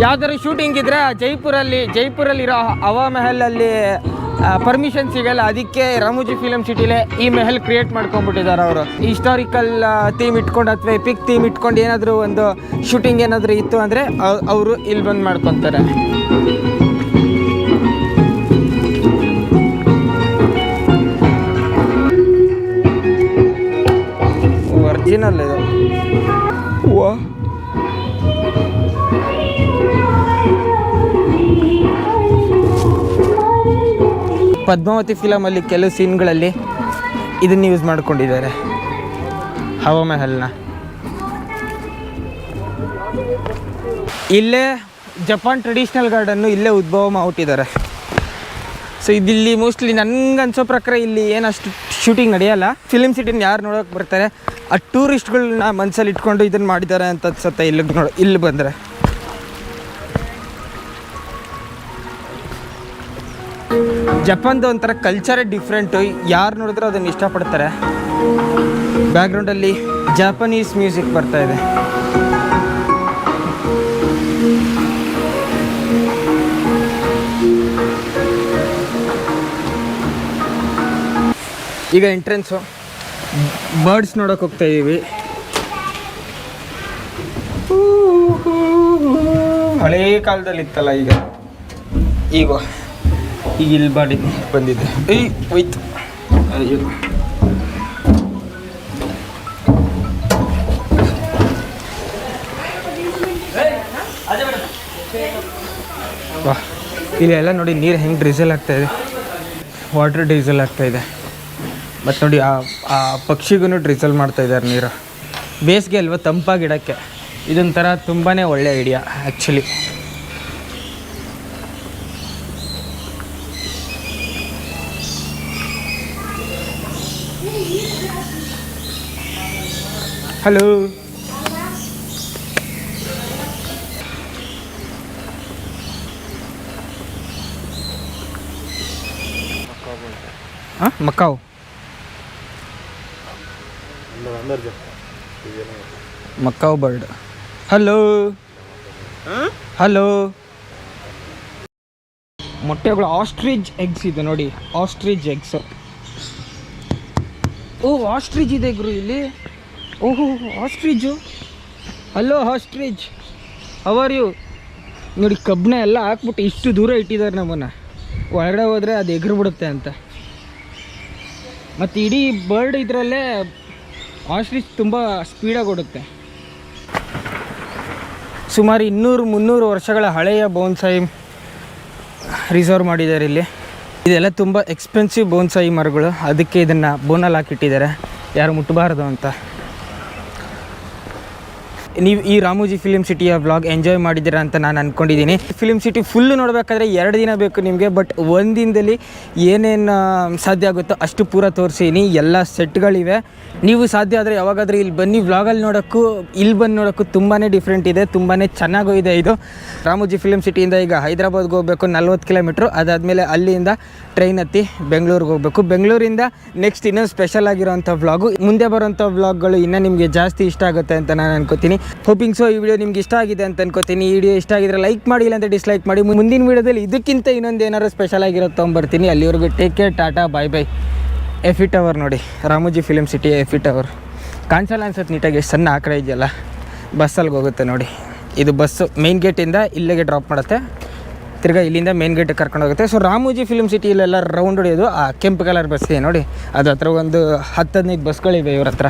ಯಾವ್ದಾದ್ರು ಶೂಟಿಂಗ್ ಇದ್ರೆ ಜೈಪುರಲ್ಲಿರೋ ಹವಾ ಮೆಹಲಲ್ಲಿ ಪರ್ಮಿಷನ್ ಸಿಗಲ್ಲ. ಅದಕ್ಕೆ ರಾಮೋಜಿ ಫಿಲಮ್ ಸಿಟಿಲೇ ಈ ಮೆಹಲ್ ಕ್ರಿಯೇಟ್ ಮಾಡ್ಕೊಂಡ್ಬಿಟ್ಟಿದ್ದಾರೆ ಅವರು. ಹಿಸ್ಟಾರಿಕಲ್ ಥೀಮ್ ಇಟ್ಕೊಂಡು ಅಥವಾ ಎಪಿಕ್ ಥೀಮ್ ಇಟ್ಕೊಂಡು ಏನಾದರೂ ಒಂದು ಶೂಟಿಂಗ್ ಏನಾದರೂ ಇತ್ತು ಅಂದರೆ ಅವರು ಇಲ್ಲಿ ಬಂದು ಮಾಡ್ಕೊತಾರೆ. ಒರಿಜಿನಲ್ ಇದು. ವಾ ಪದ್ಮಾವತಿ ಫಿಲಮಲ್ಲಿ ಕೆಲವು ಸೀನ್ಗಳಲ್ಲಿ ಇದನ್ನು ಯೂಸ್ ಮಾಡ್ಕೊಂಡಿದ್ದಾರೆ, ಹವಾ ಮೆಹಲ್ನ. ಇಲ್ಲೇ ಜಪಾನ್ ಟ್ರೆಡಿಷ್ನಲ್ ಗಾರ್ಡನ್ನು ಇಲ್ಲೇ ಉದ್ಭವ ಮಾಡ್ಬಿಟ್ಟಿದ್ದಾರೆ. ಸೊ ಇದಿಲ್ಲಿ ಮೋಸ್ಟ್ಲಿ ನನಗೆ ಅನ್ಸೋ ಪ್ರಕಾರ ಇಲ್ಲಿ ಏನಷ್ಟು ಶೂಟಿಂಗ್ ನಡೆಯಲ್ಲ. ಫಿಲ್ಮ್ ಸಿಟಿನ ಯಾರು ನೋಡೋಕೆ ಬರ್ತಾರೆ ಆ ಟೂರಿಸ್ಟ್ಗಳನ್ನ ಮನಸ್ಸಲ್ಲಿ ಇಟ್ಕೊಂಡು ಇದನ್ನು ಮಾಡಿದ್ದಾರೆ ಅಂತ ಅನ್ಸುತ್ತೆ. ಇಲ್ಲಿ ಬಂದರೆ ಜಪಾನ್ದು ಒಂಥರ ಕಲ್ಚರೇ ಡಿಫ್ರೆಂಟು. ಯಾರು ನೋಡಿದ್ರೆ ಅದನ್ನು ಇಷ್ಟಪಡ್ತಾರೆ. ಬ್ಯಾಕ್ಗ್ರೌಂಡಲ್ಲಿ ಜಾಪನೀಸ್ ಮ್ಯೂಸಿಕ್ ಬರ್ತಾ ಇದೆ. ಈಗ ಎಂಟ್ರೆನ್ಸು ಬರ್ಡ್ಸ್ ನೋಡೋಕೆ ಹೋಗ್ತಾ ಇದ್ದೀವಿ. ಹಳೇ ಕಾಲದಲ್ಲಿ ಇತ್ತಲ್ಲ ಈಗ ಇಲ್ಲಿ ಬಂದಿದೆ. ಹೋಯ್ತು. ಅಯ್ಯೋ ವಾ, ಇಲ್ಲೆಲ್ಲ ನೋಡಿ ನೀರು ಹೆಂಗೆ ಡ್ರಿಸಲ್ ಆಗ್ತಾಯಿದೆ, ವಾಟರ್ ಡೀಸೆಲ್ ಆಗ್ತಾಯಿದೆ. ಮತ್ತು ನೋಡಿ ಆ ಪಕ್ಷಿಗೂ ಡ್ರಿಸಲ್ ಮಾಡ್ತಾಯಿದ್ದಾರೆ ನೀರು. ಬೇಸಿಗೆ ಅಲ್ವ, ತಂಪಾಗಿಡೋಕ್ಕೆ ಇದೊಂಥರ ತುಂಬಾ ಒಳ್ಳೆ ಐಡಿಯಾ ಆ್ಯಕ್ಚುಲಿ. ಹಲೋ, ಹಾಂ Macau Macau bird. Hello hello, ಮೊಟ್ಟೆಗಳು ಆಸ್ಟ್ರಿಚ್ ಎಗ್ಸ್ ಇದೆ ನೋಡಿ, ಆಸ್ಟ್ರಿಚ್ ಎಗ್ಸ್. ಓ ಆಸ್ಟ್ರಿಚ್ ಇದೆ ಗುರು ಇಲ್ಲಿ. ಓಹೋ ostrich. Hello ostrich, how are you? ನೋಡಿ ಕಬ್ಬನ್ನ ಎಲ್ಲ ಹಾಕ್ಬಿಟ್ಟು ಇಷ್ಟು ದೂರ ಇಟ್ಟಿದ್ದಾರೆ ನಮ್ಮನ್ನು. ಒಳಗಡೆ ಹೋದರೆ ಅದು ಎಗರ್ಬಿಡುತ್ತೆ ಅಂತ. ಮತ್ತು ಇಡೀ ಬರ್ಡ್ ಇದರಲ್ಲೇ ಆಸ್ಟ್ರಿಚ್ ತುಂಬ ಸ್ಪೀಡಾಗಿ ಓಡುತ್ತೆ. ಸುಮಾರು 200-300 ವರ್ಷಗಳ ಹಳೆಯ ಬೋನ್ಸಾಯಿ ರಿಸರ್ವ್ ಮಾಡಿದ್ದಾರೆ ಇಲ್ಲಿ. ಇದೆಲ್ಲ ತುಂಬ ಎಕ್ಸ್ಪೆನ್ಸಿವ್ ಬೋನ್ಸಾಯಿ ಮರಗಳು, ಅದಕ್ಕೆ ಇದನ್ನು ಬೋನಲ್ಲಿ ಹಾಕಿಟ್ಟಿದ್ದಾರೆ, ಯಾರು ಮುಟ್ಟಬಾರ್ದು ಅಂತ. ನೀವು ಈ ರಾಮೋಜಿ ಫಿಲ್ಮ್ ಸಿಟಿಯ ವ್ಲಾಗ್ ಎಂಜಾಯ್ ಮಾಡಿದ್ದೀರಾ ಅಂತ ನಾನು ಅಂದ್ಕೊಂಡಿದ್ದೀನಿ. ಫಿಲ್ಮ್ ಸಿಟಿ ಫುಲ್ಲು ನೋಡಬೇಕಾದ್ರೆ 2 ದಿನ ಬೇಕು ನಿಮಗೆ. ಬಟ್ 1 ದಿನದಲ್ಲಿ ಏನೇನು ಸಾಧ್ಯ ಆಗುತ್ತೋ ಅಷ್ಟು ಪೂರ ತೋರಿಸಿದ್ದೀನಿ. ಎಲ್ಲ ಸೆಟ್ಗಳಿವೆ. ನೀವು ಸಾಧ್ಯ ಆದರೆ ಯಾವಾಗಾದರೂ ಇಲ್ಲಿ ಬನ್ನಿ. ವ್ಲಾಗಲ್ಲಿ ನೋಡೋಕ್ಕೂ ಇಲ್ಲಿ ಬಂದು ನೋಡೋಕ್ಕೂ ತುಂಬಾ ಡಿಫ್ರೆಂಟ್ ಇದೆ, ತುಂಬಾ ಚೆನ್ನಾಗೂ ಇದೆ. ಇದು ರಾಮೋಜಿ ಫಿಲ್ಮ್ ಸಿಟಿಯಿಂದ ಈಗ ಹೈದ್ರಾಬಾದ್ಗೆ ಹೋಗಬೇಕು 40 ಕಿಲೋಮೀಟ್ರು. ಅದಾದಮೇಲೆ ಅಲ್ಲಿಂದ ಟ್ರೈನ್ ಹತ್ತಿ ಬೆಂಗಳೂರಿಗೆ ಹೋಗಬೇಕು. ಬೆಂಗಳೂರಿಂದ ನೆಕ್ಸ್ಟ್ ಇನ್ನೊಂದು ಸ್ಪೆಷಲ್ ಆಗಿರೋಂಥ ವ್ಲಾಗು, ಮುಂದೆ ಬರೋಂಥ ವ್ಲಾಗ್ಗಳು ಇನ್ನೂ ನಿಮಗೆ ಜಾಸ್ತಿ ಇಷ್ಟ ಆಗುತ್ತೆ ಅಂತ ನಾನು ಅನ್ಕೋತೀನಿ. ಹೋಪಿಂಗ್ ಸೊ ಈ ವಿಡಿಯೋ ನಿಮ್ಗೆ ಇಷ್ಟ ಆಗಿದೆ ಅಂತ ಅನ್ಕೋತೀನಿ. ಈ ವಿಡಿಯೋ ಇಷ್ಟ ಆಗಿದ್ರೆ ಲೈಕ್ ಮಾಡಿ, ಇಲ್ಲಾಂದರೆ ಡಿಸ್ಲೈಕ್ ಮಾಡಿ. ಮುಂದಿನ ವಿಡಿಯೋದಲ್ಲಿ ಇದಕ್ಕಿಂತ ಇನ್ನೊಂದು ಏನಾದ್ರು ಸ್ಪೆಷಲ್ ಆಗಿರೋ ತೊಗೊಂಬರ್ತೀನಿ. ಅಲ್ಲಿವರೆಗೂ ಟೇಕ್ ಕೇರ್, ಟಾಟಾ, ಬಾಯ್ ಬಾಯ್. ಎಫಿ ಟವರ್ ನೋಡಿ, Ramoji film city FE tower ಕಾಣಿಸಲ್ಲ ಅನ್ಸುತ್ತೆ ನೀಟಾಗಿ, ಎಷ್ಟು ಸಣ್ಣ ಆಕಡೆ ಇದೆಯಲ್ಲ. ಬಸ್ಸಲ್ಲಿಗೆ ಹೋಗುತ್ತೆ ನೋಡಿ. ಇದು ಬಸ್ಸು ಮೇನ್ ಗೇಟಿಂದ ಇಲ್ಲಿಗೆ ಡ್ರಾಪ್ ಮಾಡುತ್ತೆ, ತಿರ್ಗಾ ಇಲ್ಲಿಂದ ಮೇನ್ ಗೇಟಿಗೆ ಕರ್ಕೊಂಡು ಹೋಗುತ್ತೆ. ಸೊ ರಾಮೋಜಿ ಫಿಲ್ಮ್ ಸಿಟಿಲೆಲ್ಲ ರೌಂಡ್ ಹೊಡೆಯೋದು ಆ ಕೆಂಪು ಕಲರ್ ಬಸ್ ಇದೆ ನೋಡಿ, ಅದು ಹತ್ರ ಒಂದು 10-15 ಬಸ್ಗಳಿವೆ ಇವ್ರ ಹತ್ರ.